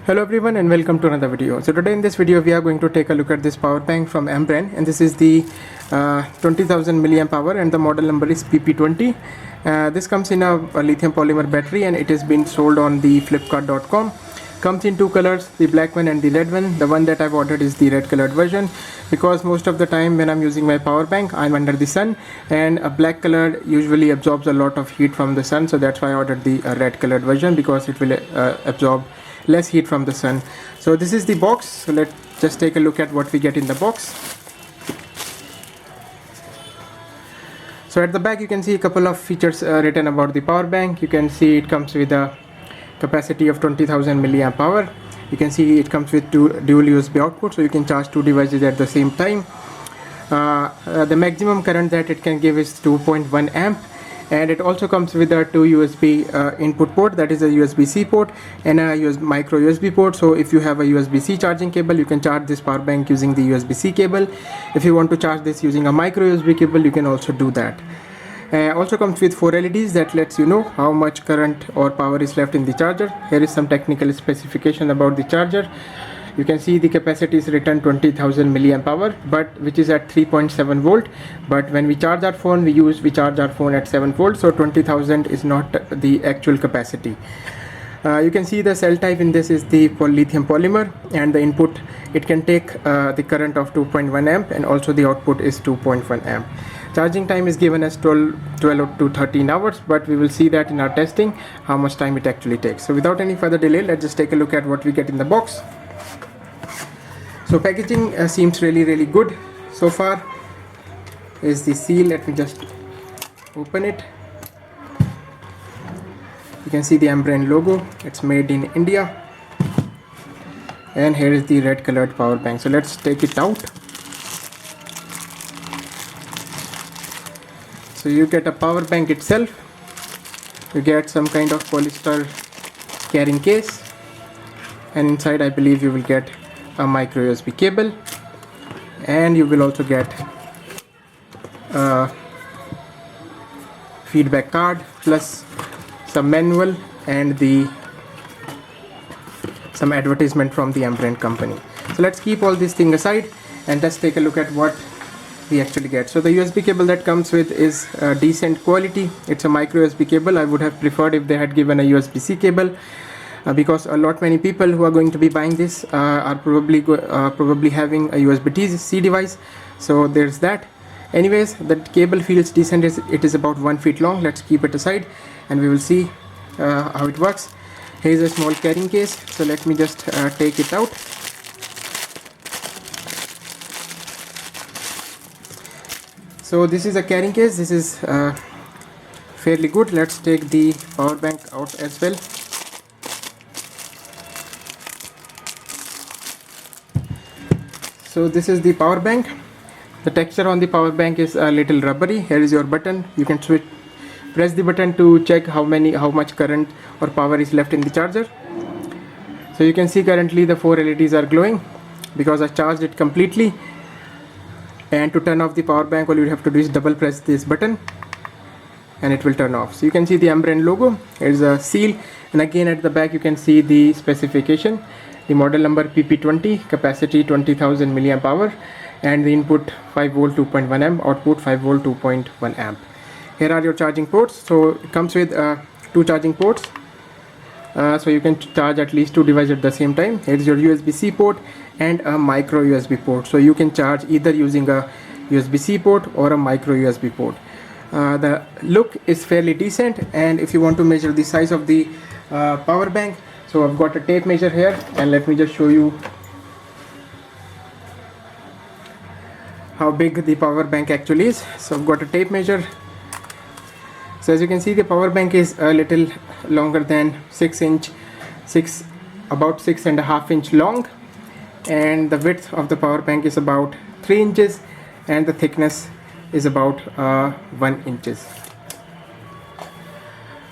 Hello everyone and welcome to another video. So today in this video we are going to take a look at this power bank from AMBRANE, and this is the 20,000 milliamp hour and the model number is PP20. This comes in a lithium polymer battery and it has been sold on the flipkart.com. Comes in two colors, the black one and the red one. The one that I've ordered is the red colored version because most of the time when I'm using my power bank I'm under the sun, and a black colored usually absorbs a lot of heat from the sun, so that's why I ordered the red colored version because it will absorb less heat from the sun. So this is the box. So let's just take a look at what we get in the box. So at the back you can see a couple of features written about the power bank. You can see it comes with a capacity of 20,000 milliamp hour. You can see it comes with two dual USB outputs, so you can charge two devices at the same time. The maximum current that it can give is 2.1 amp, and it also comes with a two USB input port, that is a USB-C port and a micro USB port. So if you have a USB-C charging cable, you can charge this power bank using the USB-C cable. If you want to charge this using a micro USB cable, you can also do that. Also comes with 4 LEDs that lets you know how much current or power is left in the charger. Here is some technical specification about the charger. You can see the capacity is written 20,000 milliamp hour, but which is at 3.7 volt. But when we charge our phone, we charge our phone at 7 volts, so 20,000 is not the actual capacity. You can see the cell type in this is the lithium polymer, and the input, it can take the current of 2.1 amp, and also the output is 2.1 amp. Charging time is given as 12 to 13 hours, but we will see that in our testing how much time it actually takes. So without any further delay, let's just take a look at what we get in the box. So packaging seems really good so far. Is the seal. Let me just open it. You can see the AMBRANE logo. It's made in India, and here is the red colored power bank. So let's take it out. So you get a power bank itself, you get some kind of polyester carrying case, and inside I believe you will get a micro USB cable, and you will also get a feedback card plus some manual and some advertisement from the AMBRANE company. So let's keep all these things aside and let's take a look at what we actually get. So the USB cable that comes with is decent quality. It's a micro USB cable. I would have preferred if they had given a USB-C cable because many people who are going to be buying this are probably having a USB-C device. So there's that. Anyways, the cable feels decent. It is about 1 feet long. Let's keep it aside and we will see how it works. Here's a small carrying case. So let me just take it out. So this is a carrying case. This is fairly good. Let's take the power bank out as well. So this is the power bank. The texture on the power bank is a little rubbery. Here is your button. You can press the button to check how much current or power is left in the charger. So you can see currently the 4 LEDs are glowing because I charged it completely. And to turn off the power bank, all you have to do is double press this button and it will turn off. So you can see the AMBRANE logo. Here's a seal, and again at the back you can see the specification, the model number PP20, capacity 20,000 milliamp hour, and the input 5 volt 2.1 amp, output 5 volt 2.1 amp. Here are your charging ports. So it comes with 2 charging ports, so you can charge at least 2 devices at the same time. Here is your USB-C port and a micro USB port, so you can charge either using a USB-C port or a micro USB port. The look is fairly decent, and if you want to measure the size of the power bank, so I've got a tape measure here, and let me just show you how big the power bank actually is. So I've got a tape measure. So as you can see, the power bank is a little longer than 6 inch, about 6.5 inch long, and the width of the power bank is about 3 inches, and the thickness is about 1 inches.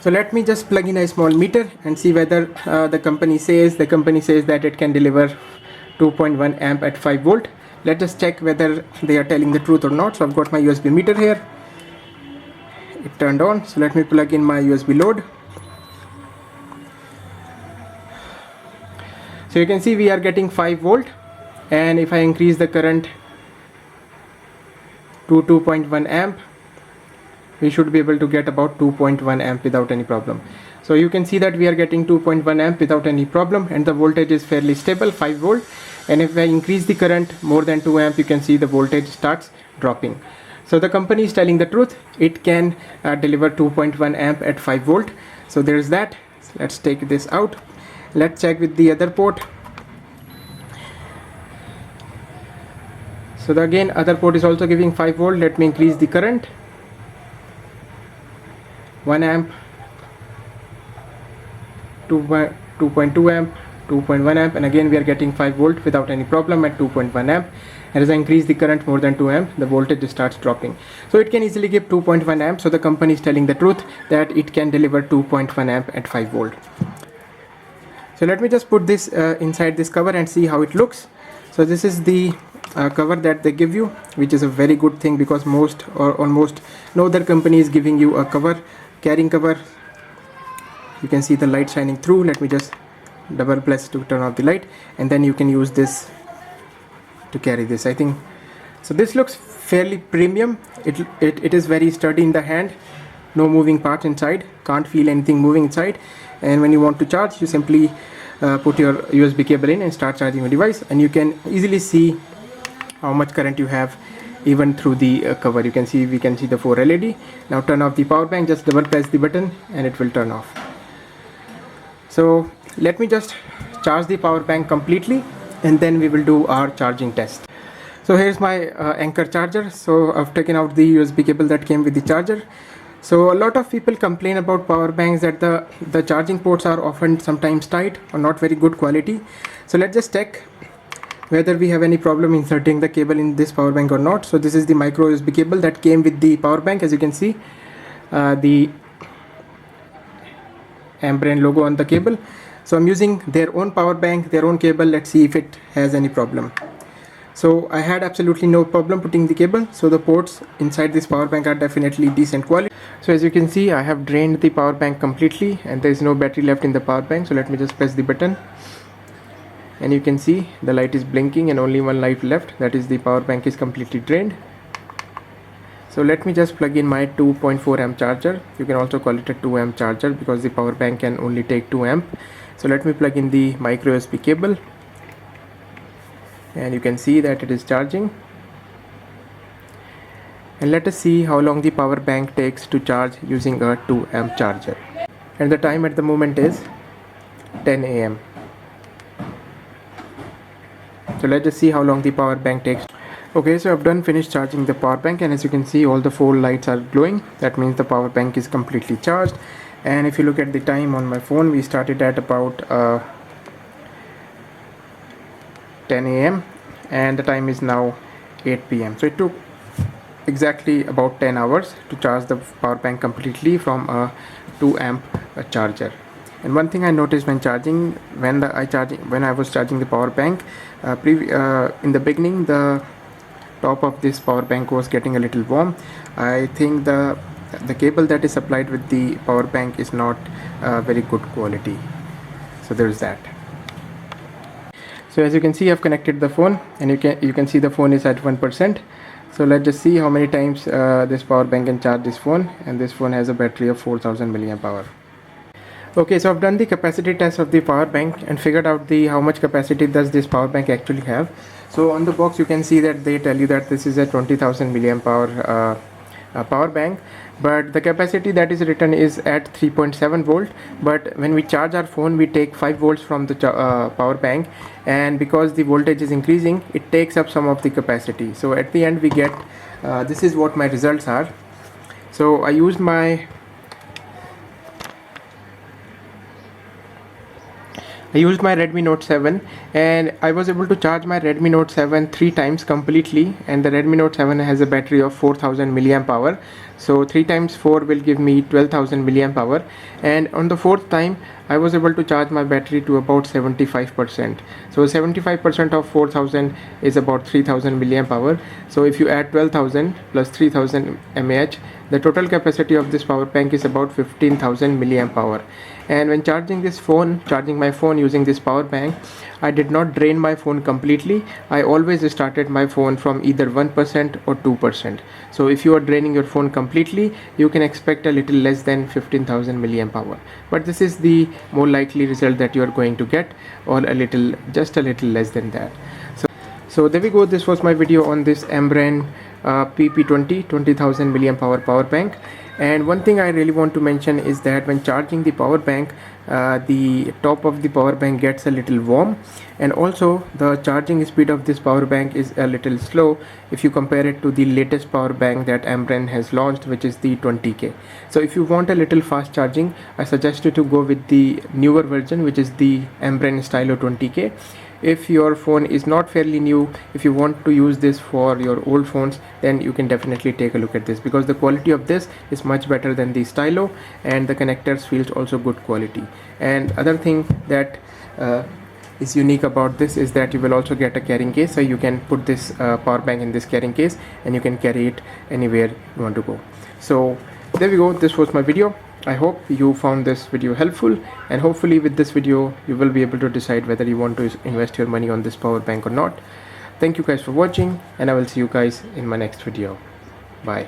So let me just plug in a small meter and see whether the company says that it can deliver 2.1 amp at 5 volt. Let's just check whether they are telling the truth or not. So I've got my USB meter here. It turned on. So let me plug in my USB load. So you can see we are getting 5 volt, and if I increase the current to 2.1 amp, we should be able to get about 2.1 amp without any problem. So you can see that we are getting 2.1 amp without any problem, and the voltage is fairly stable, 5 volt. And if I increase the current more than 2 amp, you can see the voltage starts dropping. So the company is telling the truth. It can deliver 2.1 amp at 5 volt. So there's that. Let's take this out. Let's check with the other port. So again, other port is also giving 5 volt. Let me increase the current. 1 amp, 2.2 amp, 2.1 amp, and again we are getting 5 volt without any problem at 2.1 amp. And as I increase the current more than 2 amp, the voltage starts dropping. So it can easily give 2.1 amp. So the company is telling the truth that it can deliver 2.1 amp at 5 volt. So let me just put this inside this cover and see how it looks. So this is the cover that they give you, which is a very good thing, because most or almost no other company is giving you a cover, carrying cover. You can see the light shining through. Let me just double press to turn off the light, and then you can use this to carry this, I think. So this looks fairly premium. It is very sturdy in the hand, no moving parts inside, can't feel anything moving inside. And when you want to charge, you simply put your USB cable in and start charging your device, and you can easily see how much current you have even through the cover. You can see, we can see the 4 LED. Now turn off the power bank, just double press the button and it will turn off. So let me just charge the power bank completely, and then we will do our charging test. So here's my anchor charger. So I've taken out the USB cable that came with the charger. So a lot of people complain about power banks that the charging ports are often sometimes tight or not very good quality. So let's just check whether we have any problem inserting the cable in this power bank or not. So this is the micro USB cable that came with the power bank. As you can see, the AMBRANE logo on the cable. So I'm using their own power bank, their own cable. Let's see if it has any problem. So I had absolutely no problem putting the cable. So the ports inside this power bank are definitely decent quality. So as you can see, I have drained the power bank completely, and there is no battery left in the power bank. So let me just press the button, and you can see the light is blinking and only one light left. That is, the power bank is completely drained. So let me just plug in my 2.4 amp charger. You can also call it a 2 amp charger because the power bank can only take 2 amp. So let me plug in the micro USB cable, and you can see that it is charging. And let us see how long the power bank takes to charge using a 2 amp charger. And the time at the moment is 10 AM. So let's just see how long the power bank takes. Okay, so I've finished charging the power bank, and as you can see, all the 4 lights are glowing. That means the power bank is completely charged. And if you look at the time on my phone, we started at about 10 AM, and the time is now 8 PM. So it took exactly about 10 hours to charge the power bank completely from a 2 amp charger. And one thing I noticed when charging, when I was charging the power bank, in the beginning, the top of this power bank was getting a little warm. I think the cable that is supplied with the power bank is not very good quality. So there's that. So as you can see, I've connected the phone, and you can see the phone is at 1%. So let's just see how many times this power bank can charge this phone, and this phone has a battery of 4000 mAh. Okay, so I've done the capacity test of the power bank and figured out how much capacity does this power bank actually have. So on the box you can see that they tell you that this is a 20,000 mAh power bank, but the capacity that is written is at 3.7 volt. But when we charge our phone, we take 5 volts from the power bank, and because the voltage is increasing, it takes up some of the capacity. So at the end we get this is what my results are. So I used my Redmi Note 7, and I was able to charge my Redmi Note 7 3 times completely, and the Redmi Note 7 has a battery of 4000 mAh. So 3 times 4 will give me 12,000 mAh, and on the 4th time I was able to charge my battery to about 75%. So 75% of 4000 is about 3000 mAh. So if you add 12,000 plus 3000 mAh, The total capacity of this power bank is about 15,000 milliamp hour. And when charging my phone using this power bank, I did not drain my phone completely. I always started my phone from either 1% or 2%. So if you are draining your phone completely, you can expect a little less than 15,000 milliamp hour. But this is the more likely result that you are going to get, or just a little less than that. So there we go. This was my video on this AMBRANE PP20 20,000 milliamp hour power bank. And one thing I really want to mention is that when charging the power bank, the top of the power bank gets a little warm, and also the charging speed of this power bank is a little slow if you compare it to the latest power bank that AMBRANE has launched, which is the 20K. So if you want a little fast charging, I suggest you to go with the newer version, which is the AMBRANE Stylo 20K. If your phone is not fairly new, if you want to use this for your old phones, then you can definitely take a look at this, because the quality of this is much better than the Stylo, and the connectors feels also good quality. And other thing that is unique about this is that you will also get a carrying case, so you can put this power bank in this carrying case and you can carry it anywhere you want to go. So there we go. This was my video. I hope you found this video helpful, and hopefully with this video you will be able to decide whether you want to invest your money on this power bank or not. Thank you guys for watching, and I will see you guys in my next video. Bye.